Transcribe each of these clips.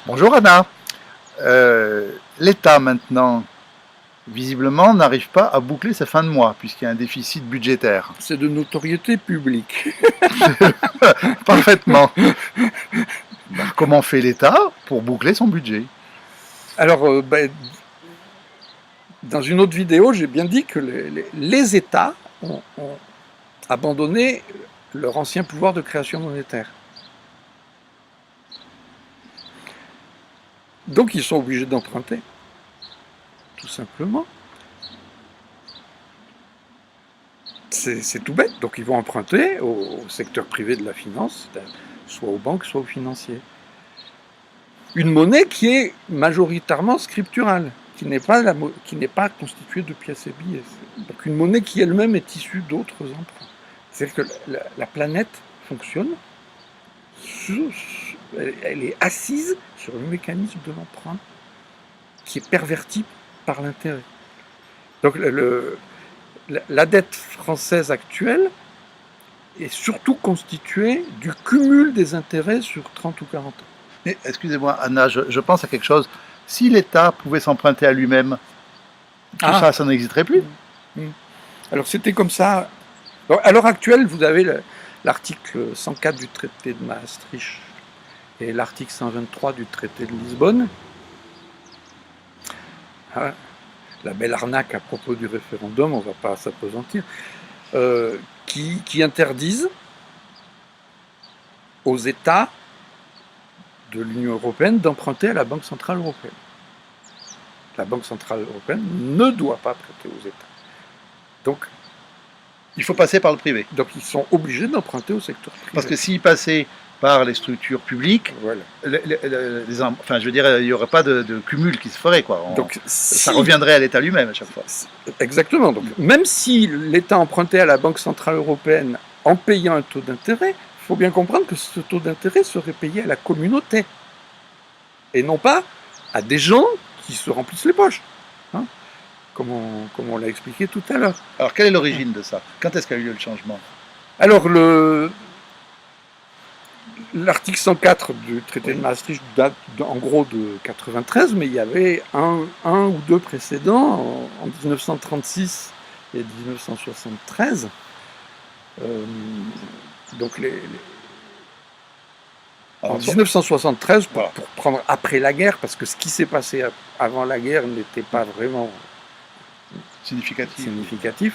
Bonjour Anna. L'État maintenant, visiblement, n'arrive pas à boucler sa fin de mois puisqu'il y a un déficit budgétaire. C'est de notoriété publique. Parfaitement. Comment fait l'État pour boucler son budget? Alors, dans une autre vidéo, j'ai bien dit que les États ont abandonné leur ancien pouvoir de création monétaire. Donc ils sont obligés d'emprunter, tout simplement. C'est tout bête. Donc ils vont emprunter au secteur privé de la finance, soit aux banques, soit aux financiers. Une monnaie qui est majoritairement scripturale, qui n'est pas constituée de pièces et billets. Donc une monnaie qui elle-même est issue d'autres emprunts. C'est-à-dire que la planète fonctionne, elle est assise sur le mécanisme de l'emprunt qui est perverti par l'intérêt. Donc la dette française actuelle est surtout constituée du cumul des intérêts sur 30 ou 40 ans. Mais excusez-moi Anna, je pense à quelque chose. Si l'État pouvait s'emprunter à lui-même, tout ça n'existerait plus. Alors c'était comme ça. Donc, à l'heure actuelle, vous avez l'article 104 du traité de Maastricht et l'article 123 du traité de Lisbonne. La belle arnaque à propos du référendum, on ne va pas s'appesantir, qui interdisent aux États de l'Union européenne d'emprunter à la Banque centrale européenne. La Banque centrale européenne ne doit pas prêter aux États. Donc, il faut passer par le privé. Donc ils sont obligés d'emprunter au secteur privé. Parce que s'ils passaient par les structures publiques, voilà. Enfin, je veux dire, il n'y aurait pas de cumul qui se ferait, quoi. Donc, ça reviendrait à l'État lui-même à chaque fois. Exactement. Donc, même si l'État empruntait à la Banque centrale européenne en payant un taux d'intérêt, il faut bien comprendre que ce taux d'intérêt serait payé à la communauté et non pas à des gens qui se remplissent les poches. Hein, comme on l'a expliqué tout à l'heure. Alors, quelle est l'origine de ça? Quand est-ce qu'a eu lieu le changement? Alors, l'article 104 du traité de Maastricht date en gros de 93, mais il y avait un ou deux précédents en 1936 et 1973. Donc en 1973, pour prendre après la guerre, parce que ce qui s'est passé avant la guerre n'était pas vraiment significatif.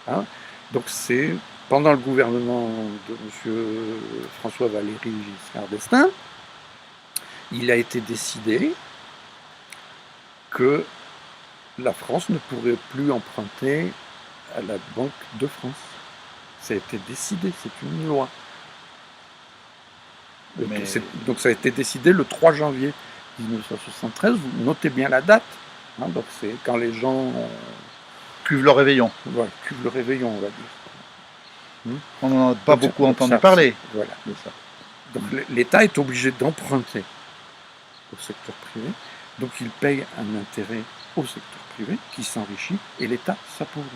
Hein. Donc c'est pendant le gouvernement de M. François Valéry Giscard d'Estaing, il a été décidé que la France ne pourrait plus emprunter à la Banque de France. Ça a été décidé, c'est une loi. Donc ça a été décidé le 3 janvier 1973, vous notez bien la date, hein, donc c'est quand les gens cuvent le réveillon. Voilà, cuvent le réveillon, on va dire. On n'en a pas beaucoup entendu parler. Voilà, de ça. Donc l'État est obligé d'emprunter au secteur privé, donc il paye un intérêt au secteur privé qui s'enrichit et l'État s'appauvrit.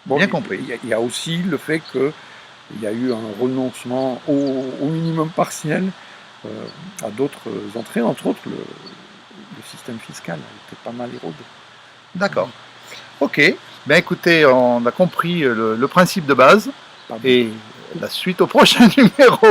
Bon, bien compris. Il y a aussi le fait qu'il y a eu un renoncement au minimum partiel à d'autres entrées, entre autres le système fiscal a été pas mal érodé. D'accord. Ok. Ben écoutez, on a compris le principe de base et la suite au prochain numéro.